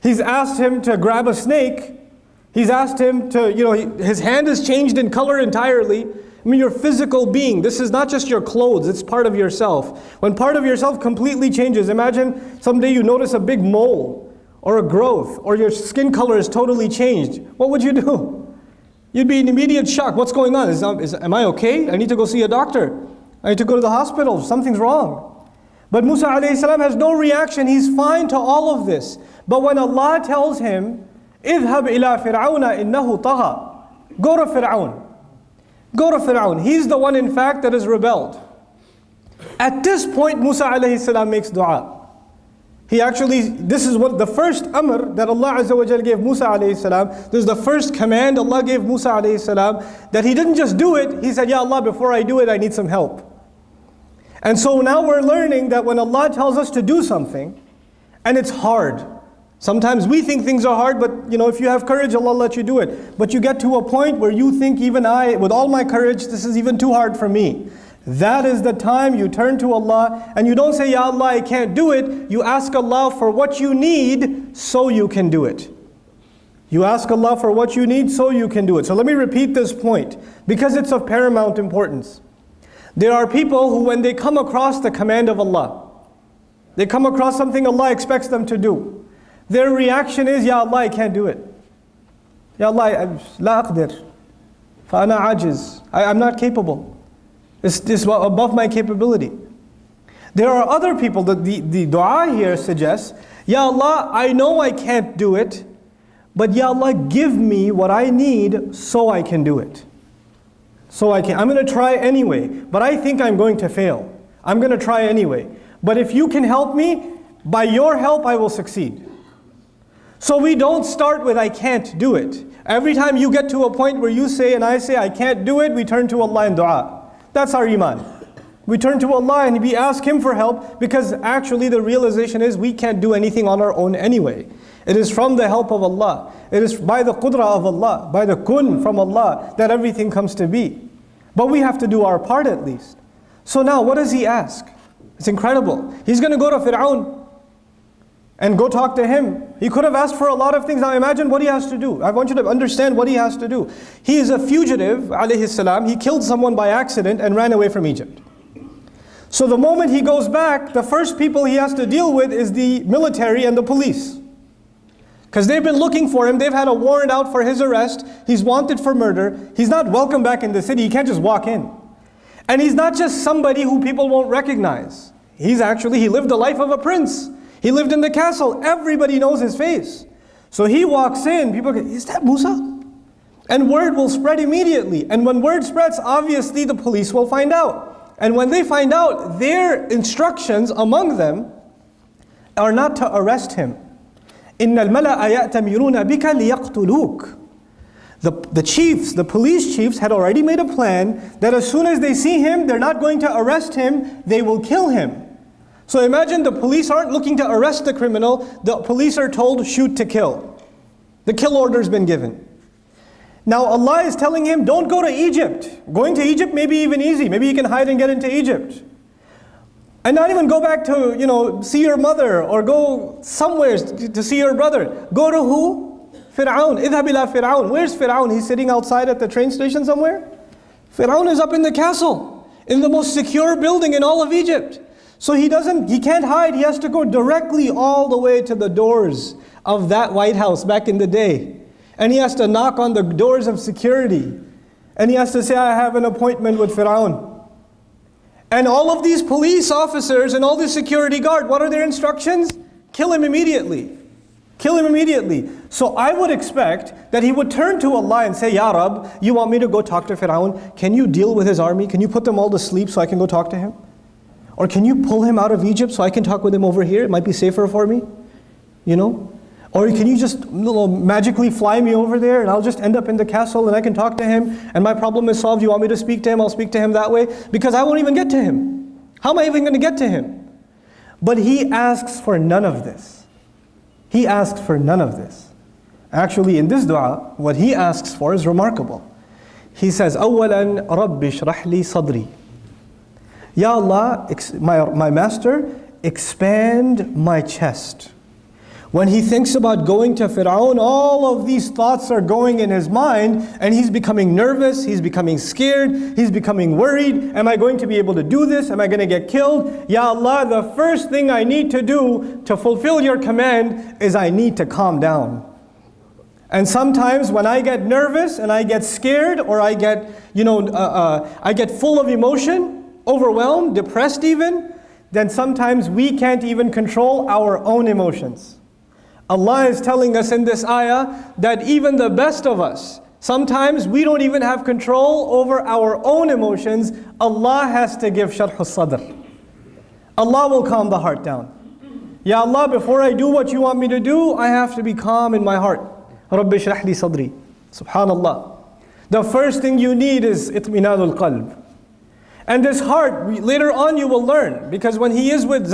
He's asked him to grab a snake. He's asked him to, his hand has changed in color entirely. I mean, your physical being, this is not just your clothes, it's part of yourself. When part of yourself completely changes, imagine someday you notice a big mole or a growth or your skin color is totally changed. What would you do? You'd be in immediate shock. What's going on? Am I okay? I need to go see a doctor. I need to go to the hospital. Something's wrong. But Musa alayhi salam has no reaction. He's fine to all of this. But when Allah tells him, اذهب إلى فرعون إنه طغى, go to Fir'aun. Go to Fir'aun. He's the one, in fact, that has rebelled. At this point, Musa alayhi salam makes dua. This is what the first amr that Allah Azza wa Jal gave Musa alayhi salam. This is the first command Allah gave Musa alayhi salam, that he didn't just do it. He said, Ya Allah, before I do it, I need some help. And so now we're learning that when Allah tells us to do something, and it's hard. Sometimes we think things are hard, but if you have courage, Allah will let you do it. But you get to a point where you think, even I, with all my courage, this is even too hard for me. That is the time you turn to Allah and you don't say, Ya Allah, I can't do it. You ask Allah for what you need so you can do it. You ask Allah for what you need so you can do it. So let me repeat this point because it's of paramount importance. There are people who, when they come across the command of Allah, they come across something Allah expects them to do, their reaction is, Ya Allah, I can't do it. Ya Allah, la aqdir. Fa ana ajiz. I'm not capable. It's above my capability. There are other people that the dua here suggests, Ya Allah, I know I can't do it, but Ya Allah, give me what I need so I can do it. I'm going to try anyway, but I think I'm going to fail. I'm going to try anyway. But if you can help me, by your help I will succeed. So we don't start with I can't do it. Every time you get to a point where you say and I say I can't do it, we turn to Allah in dua. That's our iman. We turn to Allah and we ask Him for help, because actually the realization is we can't do anything on our own anyway. It is from the help of Allah. It is by the qudra of Allah, by the kun from Allah, that everything comes to be. But we have to do our part at least. So now what does he ask? It's incredible. He's going to go to Fir'aun and go talk to him. He could have asked for a lot of things. Now imagine what he has to do. I want you to understand what he has to do. He is a fugitive, alayhi salam. He killed someone by accident and ran away from Egypt. So the moment he goes back, the first people he has to deal with is the military and the police. Because they've been looking for him. They've had a warrant out for his arrest. He's wanted for murder. He's not welcome back in the city. He can't just walk in. And he's not just somebody who people won't recognize. He lived the life of a prince. He lived in the castle. Everybody knows his face. So he walks in, people go, is that Musa? And word will spread immediately. And when word spreads, obviously the police will find out. And when they find out, their instructions among them are not to arrest him. إِنَّ الْمَلَأَ يَأْتَمِرُونَ بِكَ لِيَقْتُلُوكَ. The chiefs, the police chiefs had already made a plan that as soon as they see him, they're not going to arrest him, they will kill him. So imagine the police aren't looking to arrest the criminal, the police are told shoot to kill. The kill order's been given. Now Allah is telling him, don't go to Egypt. Going to Egypt may be even easy. Maybe you can hide and get into Egypt. And not even go back to, see your mother or go somewhere to see your brother. Go to who? Fir'aun. Idhab ila Fir'aun. Where's Fir'aun? He's sitting outside at the train station somewhere? Fir'aun is up in the castle, in the most secure building in all of Egypt. So he can't hide. He has to go directly all the way to the doors of that White House back in the day. And he has to knock on the doors of security. And he has to say, I have an appointment with Fir'aun. And all of these police officers and all the security guard, what are their instructions? Kill him immediately. Kill him immediately. So I would expect that he would turn to Allah and say, Ya Rab, you want me to go talk to Fir'aun? Can you deal with his army? Can you put them all to sleep so I can go talk to him? Or can you pull him out of Egypt so I can talk with him over here? It might be safer for me, Or can you just magically fly me over there and I'll just end up in the castle and I can talk to him and my problem is solved. You want me to speak to him? I'll speak to him that way. Because I won't even get to him. How am I even going to get to him? But he asks for none of this. He asks for none of this. Actually, in this dua, what he asks for is remarkable. He says, أولا Rabbishrahli صدري. Ya Allah, my master, expand my chest. When he thinks about going to Fir'aun, all of these thoughts are going in his mind, and he's becoming nervous, he's becoming scared, he's becoming worried. Am I going to be able to do this? Am I going to get killed? Ya Allah, the first thing I need to do to fulfill your command is I need to calm down. And sometimes when I get nervous and I get scared, or I get, I get full of emotion, overwhelmed, depressed even, then sometimes we can't even control our own emotions. Allah is telling us in this ayah that even the best of us, sometimes we don't even have control over our own emotions. Allah has to give sharh al-sadr. Allah will calm the heart down. Ya Allah, before I do what you want me to do, I have to be calm in my heart. Rabbishrahli sadri. Subhanallah. The first thing you need is itminanul qalb. And this heart, later on you will learn, because when he is with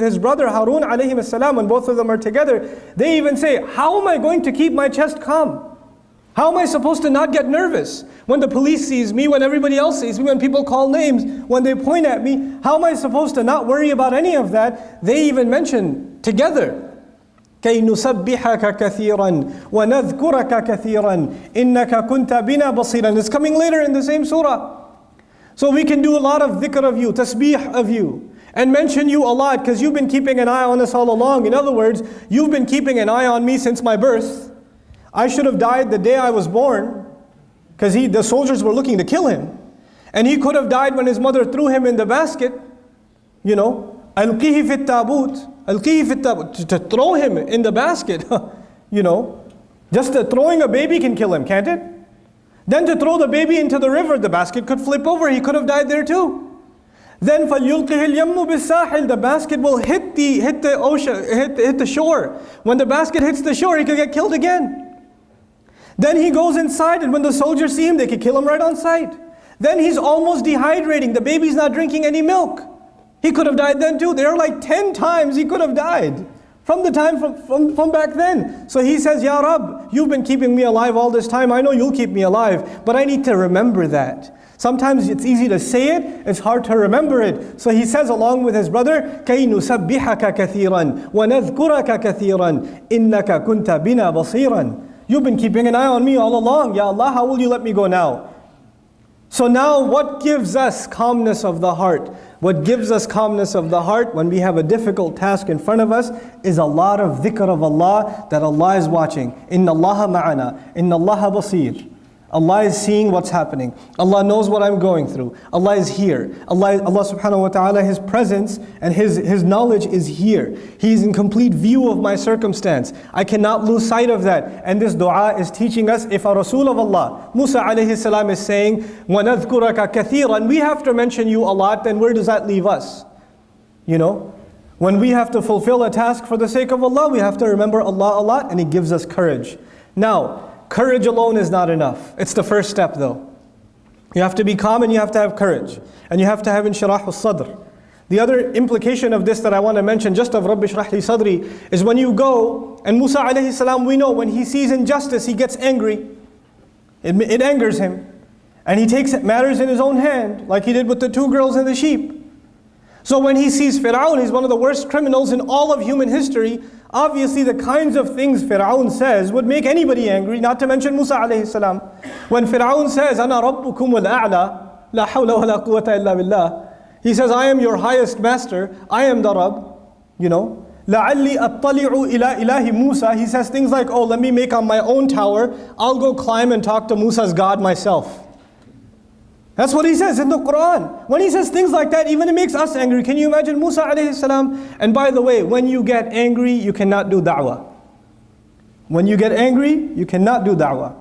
his brother Harun alayhi salam, when both of them are together, they even say, how am I going to keep my chest calm? How am I supposed to not get nervous? When the police sees me, when everybody else sees me, when people call names, when they point at me, how am I supposed to not worry about any of that? They even mention together, كَيْ نُسَبِّحَكَ كَثِيرًا وَنَذْكُرَكَ كَثِيرًا إِنَّكَ كُنْتَ بِنَا بَصِيرًا. It's coming later in the same surah. So we can do a lot of dhikr of you, tasbih of you, and mention you a lot because you've been keeping an eye on us all along. In other words, you've been keeping an eye on me since my birth. I should have died the day I was born, because the soldiers were looking to kill him. And he could have died when his mother threw him in the basket. ألقيه في التابوت, ألقيه في التابوت, to throw him in the basket. Just throwing a baby can kill him, can't it? Then to throw the baby into the river, the basket could flip over, he could have died there too. Then فَلْيُلْقِهِ الْيَمُّ بِالسَّاحِلِ, the basket will hit the ocean, hit the shore. When the basket hits the shore, he could get killed again. Then he goes inside, and when the soldiers see him, they could kill him right on sight. Then he's almost dehydrating, the baby's not drinking any milk. He could have died then too. There are like 10 times he could have died from the time from back then. So he says, Ya Rabb, you've been keeping me alive all this time. I know you'll keep me alive, but I need to remember that. Sometimes it's easy to say it, it's hard to remember it. So he says along with his brother, كَيْ نُسَبِّحَكَ كَثِيرًا وَنَذْكُرَكَ كَثِيرًا إِنَّكَ كُنْتَ بِنَا بَصِيرًا. You've been keeping an eye on me all along. Ya Allah, how will you let me go now? So now what gives us calmness of the heart? What gives us calmness of the heart when we have a difficult task in front of us is a lot of dhikr of Allah, that Allah is watching. Inna Allaha ma'ana, Inna Allaha basir. Allah is seeing what's happening. Allah knows what I'm going through. Allah is here. Allah subhanahu wa ta'ala, His presence and His knowledge is here. He's in complete view of my circumstance. I cannot lose sight of that. And this dua is teaching us, if a Rasul of Allah, Musa alayhi salam, is saying, وَنَذْكُرَكَ كَثِيرًا, we have to mention you a lot, then where does that leave us? When we have to fulfill a task for the sake of Allah, we have to remember Allah a lot, and He gives us courage. Now, courage alone is not enough. It's the first step though. You have to be calm and you have to have courage. And you have to have inshirah al-sadr. The other implication of this that I want to mention, just of Rabbishrahli sadri, is when you go, and Musa alayhi salam, we know when he sees injustice, he gets angry. It angers him. And he takes matters in his own hand, like he did with the 2 girls and the sheep. So when he sees Fir'aun, he's one of the worst criminals in all of human history. Obviously the kinds of things Fir'aun says would make anybody angry, not to mention Musa alayhi salam. When Fir'aun says, أَنَا رَبُّكُمُ الْأَعْلَى لَا حَوْلَ وَلَا قُوَّةَ إِلَّا بِاللَّهِ, he says, I am your highest master, I am the Rabb, لَعَلِّي أَطَّلِعُ إِلَىٰ إِلَهِ Musa. He says things like, oh, let me make on my own tower, I'll go climb and talk to Musa's God myself. That's what he says in the Quran. When he says things like that, even it makes us angry. Can you imagine Musa alayhi salam? And by the way, when you get angry, you cannot do da'wah. When you get angry, you cannot do da'wah.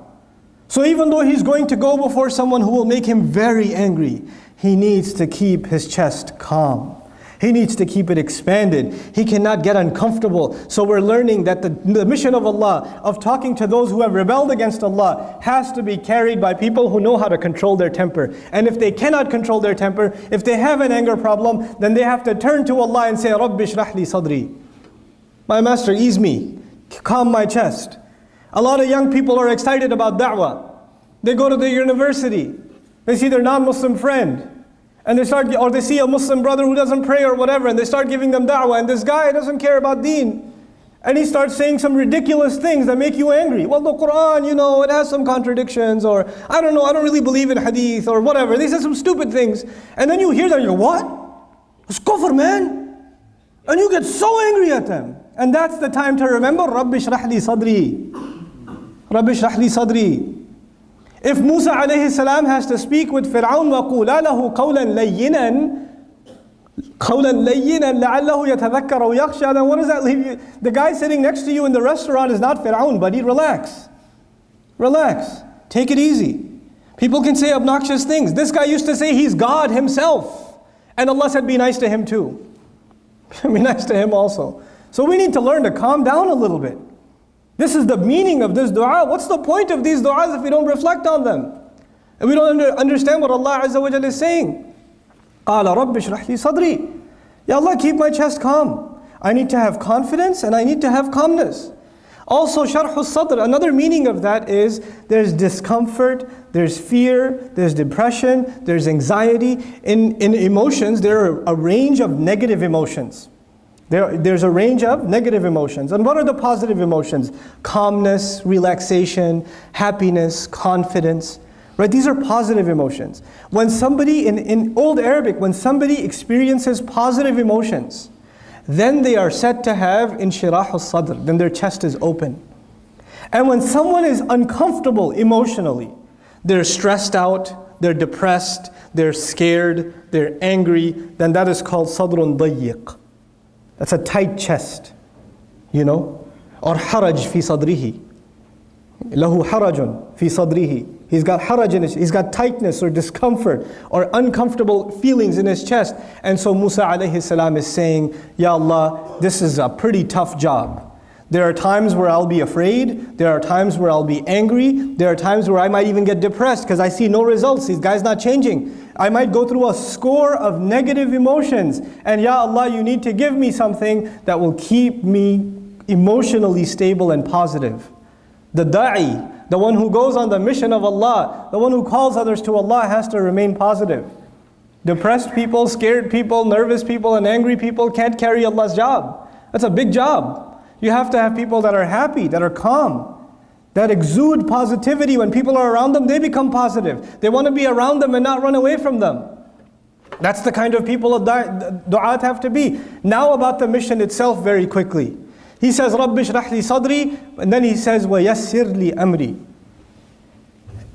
So even though he's going to go before someone who will make him very angry, he needs to keep his chest calm. He needs to keep it expanded. He cannot get uncomfortable. So we're learning that the mission of Allah, of talking to those who have rebelled against Allah, has to be carried by people who know how to control their temper. And if they cannot control their temper, if they have an anger problem, then they have to turn to Allah and say, Rabbishrahli sadri. My master, ease me. Calm my chest. A lot of young people are excited about da'wah. They go to the university. They see their non-Muslim friend. And or they see a Muslim brother who doesn't pray or whatever, and they start giving them da'wah, and this guy doesn't care about deen. And he starts saying some ridiculous things that make you angry. Well, the Quran, it has some contradictions, or I don't know, I don't really believe in hadith, or whatever. They say some stupid things. And then you hear that and you go, what? It's kufr, man. And you get so angry at them. And that's the time to remember, Rabbishrahli sadri. Rabbishrahli sadri. If Musa alayhi salam has to speak with Fir'aun, وَقُولَا لَهُ قَوْلًا لَيِّنًا قَوْلًا لَيِّنًا لَعَلَّهُ يَتَذَكَّرَ وَيَخْشَى, then what does that leave you? The guy sitting next to you in the restaurant is not Fir'aun, buddy. Relax. Relax. Take it easy. People can say obnoxious things. This guy used to say he's God himself. And Allah said, be nice to him too. Be nice to him also. So we need to learn to calm down a little bit. This is the meaning of this dua. What's the point of these du'as if we don't reflect on them? And we don't understand what Allah Azza wa Jalla is saying. قَالَ رَبِّ اشْرَحْ لِي صَدْرِي. Ya Allah, keep my chest calm. I need to have confidence and I need to have calmness. Also, sharh al-sadr, another meaning of that is there's discomfort, there's fear, there's depression, there's anxiety. In emotions, there are a range of negative emotions. There's a range of negative emotions. And what are the positive emotions? Calmness, relaxation, happiness, confidence. Right? These are positive emotions. When somebody, in Old Arabic, when somebody experiences positive emotions, then they are said to have inshirah al-sadr, then their chest is open. And when someone is uncomfortable emotionally, they're stressed out, they're depressed, they're scared, they're angry, then that is called sadrun dayyiq. That's a tight chest, Or haraj fi sadrihi. Lahu harajun fi sadrihi. He's got haraj in his, he's got tightness or discomfort or uncomfortable feelings in his chest. And so Musa alayhi salam is saying, Ya Allah, this is a pretty tough job. There are times where I'll be afraid. There are times where I'll be angry. There are times where I might even get depressed because I see no results. These guys not changing. I might go through a score of negative emotions. And Ya Allah, you need to give me something that will keep me emotionally stable and positive. The da'i, the one who goes on the mission of Allah, the one who calls others to Allah has to remain positive. Depressed people, scared people, nervous people, and angry people can't carry Allah's job. That's a big job. You have to have people that are happy, that are calm, that exude positivity. When people are around them, they become positive. They want to be around them and not run away from them. That's the kind of people du'at have to be. Now about the mission itself very quickly. He says, Rabbishrahli sadri, and then he says, وَيَسِّرْ لِي أَمْرِي.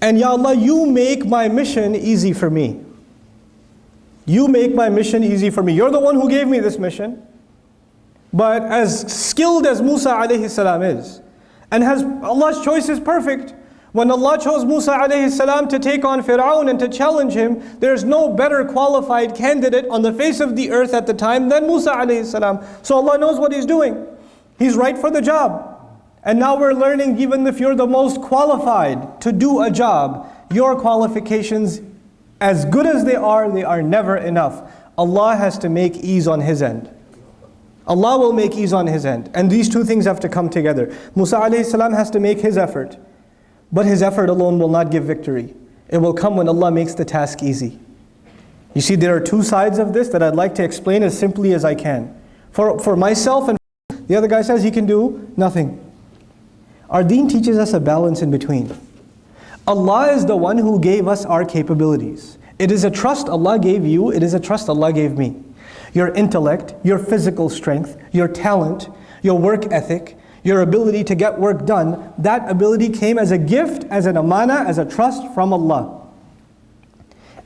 And Ya Allah, you make my mission easy for me. You make my mission easy for me. You're the one who gave me this mission. But as skilled as Musa alayhi salam is, and Allah's choice is perfect. When Allah chose Musa alayhi salam to take on Fir'aun and to challenge him, there's no better qualified candidate on the face of the earth at the time than Musa alayhi salam. So Allah knows what He's doing. He's right for the job. And now we're learning, even if you're the most qualified to do a job, your qualifications, as good as they are never enough. Allah has to make ease on His end. Allah will make ease on His end. And these two things have to come together. Musa alayhi salam has to make his effort. But his effort alone will not give victory. It will come when Allah makes the task easy. You see, there are two sides of this that I'd like to explain as simply as I can. For myself, and the other guy says he can do nothing. Our deen teaches us a balance in between. Allah is the one who gave us our capabilities. It is a trust Allah gave you, it is a trust Allah gave me. Your intellect, your physical strength, your talent, your work ethic, your ability to get work done, that ability came as a gift, as an amana, as a trust from Allah.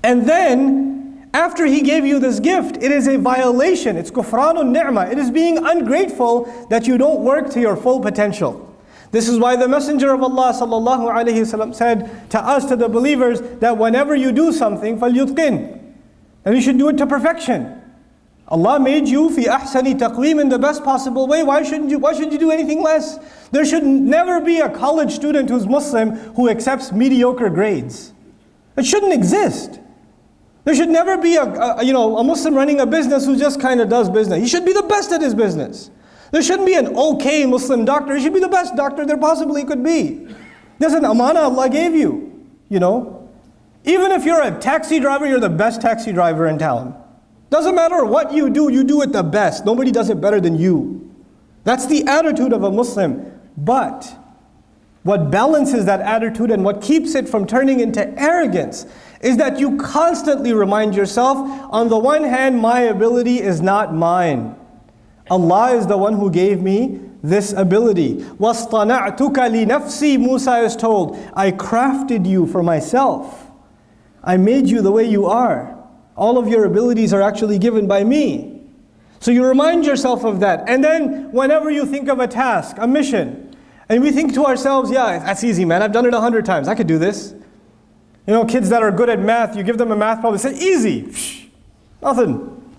And then, after He gave you this gift, it is a violation, it's kufranun ni'mah, it is being ungrateful that you don't work to your full potential. This is why the Messenger of Allah sallallahu alaihi wasallam said to us, to the believers, that whenever you do something, فَلْيُتْقِنْ, and you should do it to perfection. Allah made you fi ahsani taqweem, in the best possible way. Why should you do anything less? There should never be a college student who's Muslim who accepts mediocre grades. It shouldn't exist. There should never be a Muslim running a business who just kind of does business. He should be the best at his business. There shouldn't be an okay Muslim doctor. He should be the best doctor there possibly could be. There's an amana Allah gave you, Even if you're a taxi driver, you're the best taxi driver in town. Doesn't matter what you do it the best. Nobody does it better than you. That's the attitude of a Muslim. But what balances that attitude and what keeps it from turning into arrogance is that you constantly remind yourself, on the one hand, my ability is not mine. Allah is the one who gave me this ability. وَاصْطَنَعْتُكَ لِنَفْسِي, Musa is told, I crafted you for myself. I made you the way you are. All of your abilities are actually given by me. So you remind yourself of that. And then whenever you think of a task, a mission, and we think to ourselves, yeah, that's easy, man. I've done it 100 times. I could do this. You know, kids that are good at math, you give them a math problem, they say, easy. Psh, nothing.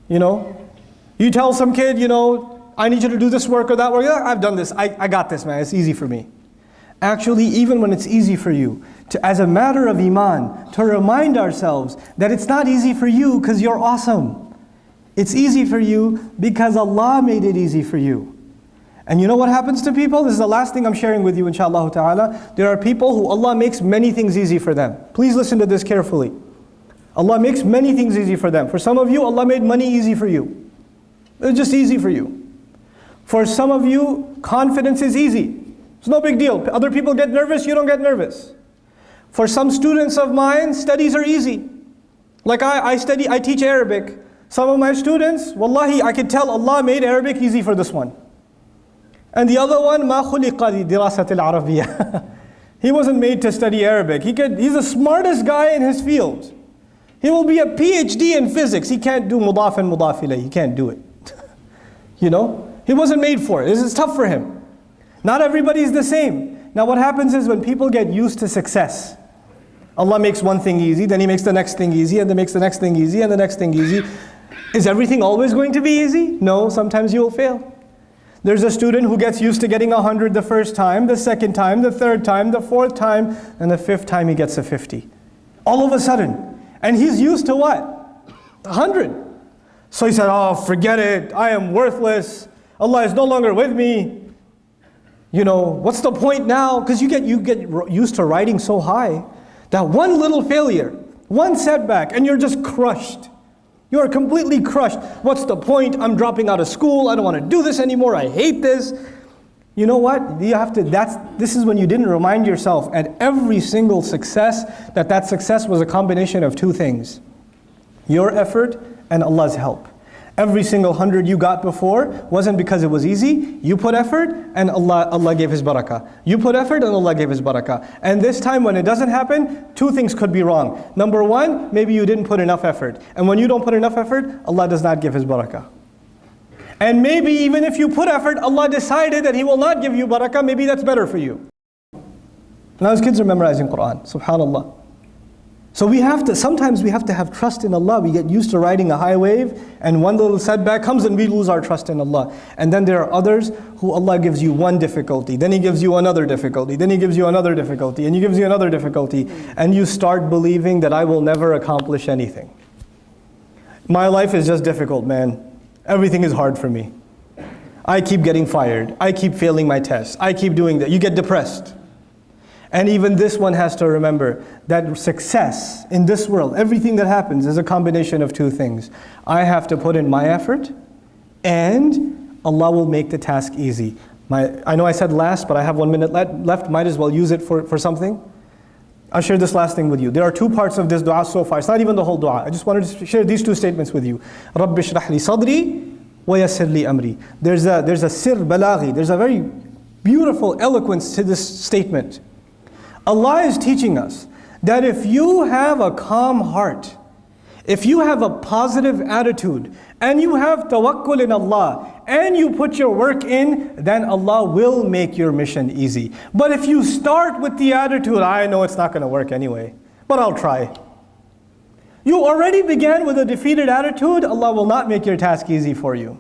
You know, you tell some kid, you know, I need you to do this work or that work. Yeah, I've done this. I got this, man. It's easy for me. Actually, even when it's easy for you, as a matter of iman, to remind ourselves that it's not easy for you because you're awesome. It's easy for you because Allah made it easy for you. And you know what happens to people? This is the last thing I'm sharing with you, inshallah ta'ala. There are people who Allah makes many things easy for them. Please listen to this carefully. Allah makes many things easy for them. For some of you, Allah made money easy for you. It's just easy for you. For some of you, confidence is easy. It's no big deal. Other people get nervous, you don't get nervous. For some students of mine, studies are easy. Like I teach Arabic. Some of my students, wallahi, I can tell Allah made Arabic easy for this one. And the other one, مَا خُلِقَ لِدِرَاسَةِ الْعَرَبِيَّةِ. He wasn't made to study Arabic. He's the smartest guy in his field. He will be a PhD in physics. He can't do mudaf and mudaf ilayh. He can't do it. You know? He wasn't made for it. This is tough for him. Not everybody is the same. Now what happens is when people get used to success, Allah makes one thing easy, then He makes the next thing easy, and then makes the next thing easy, and the next thing easy. Is everything always going to be easy? No, sometimes you will fail. There's a student who gets used to getting 100 the first time, the second time, the third time, the fourth time, and the fifth time he gets a 50. All of a sudden. And he's used to what? 100. So he said, oh, forget it, I am worthless. Allah is no longer with me. You know, what's the point now? Because you get used to riding so high that one little failure, one setback, and you're just crushed. You are completely crushed. What's the point? I'm dropping out of school. I don't want to do this anymore. I hate this. You know what? This is when you didn't remind yourself at every single success that success was a combination of two things. Your effort and Allah's help. Every single 100 you got before wasn't because it was easy. You put effort and Allah gave His barakah. You put effort and Allah gave His barakah. And this time when it doesn't happen, two things could be wrong. Number one, maybe you didn't put enough effort. And when you don't put enough effort, Allah does not give His barakah. And maybe even if you put effort, Allah decided that He will not give you barakah, maybe that's better for you. Now his kids are memorizing Quran, subhanallah. So sometimes we have to have trust in Allah. We get used to riding a high wave and one little setback comes and we lose our trust in Allah. And then there are others who Allah gives you one difficulty, then He gives you another difficulty, then He gives you another difficulty, and He gives you another difficulty. And you start believing that I will never accomplish anything. My life is just difficult, man. Everything is hard for me. I keep getting fired. I keep failing my tests. I keep doing that. You get depressed. And even this one has to remember that success in this world, everything that happens is a combination of two things. I have to put in my effort and Allah will make the task easy. I know I said last, but I have 1 minute left. Might as well use it for something. I'll share this last thing with you. There are two parts of this dua so far. It's not even the whole dua. I just wanted to share these two statements with you. Rabbishrahli sadri wa yassir li amri. There's a sir balaghi. There's a very beautiful eloquence to this statement. Allah is teaching us that if you have a calm heart, if you have a positive attitude, and you have tawakkul in Allah, and you put your work in, then Allah will make your mission easy. But if you start with the attitude, I know it's not going to work anyway, but I'll try. You already began with a defeated attitude, Allah will not make your task easy for you.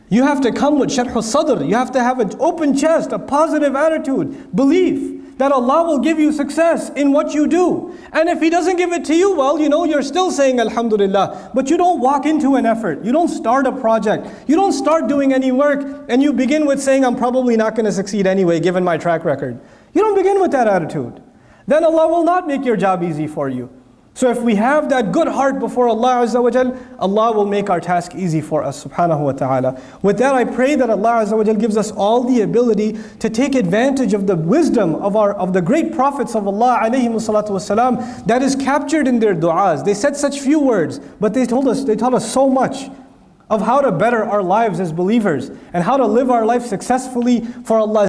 You have to come with sharh al-sadr, you have to have an open chest, a positive attitude, belief that Allah will give you success in what you do. And if He doesn't give it to you, well, you know, you're still saying Alhamdulillah, but you don't walk into an effort, you don't start a project, you don't start doing any work, and you begin with saying, I'm probably not going to succeed anyway, given my track record. You don't begin with that attitude. Then Allah will not make your job easy for you. So if we have that good heart before Allah Azza wa Jal, Allah will make our task easy for us, subhanahu wa ta'ala. With that, I pray that Allah Azza wa Jal gives us all the ability to take advantage of the wisdom of the great prophets of Allah alayhimu salatu wasalam that is captured in their du'as. They said such few words, but they taught us so much of how to better our lives as believers and how to live our life successfully for Allah.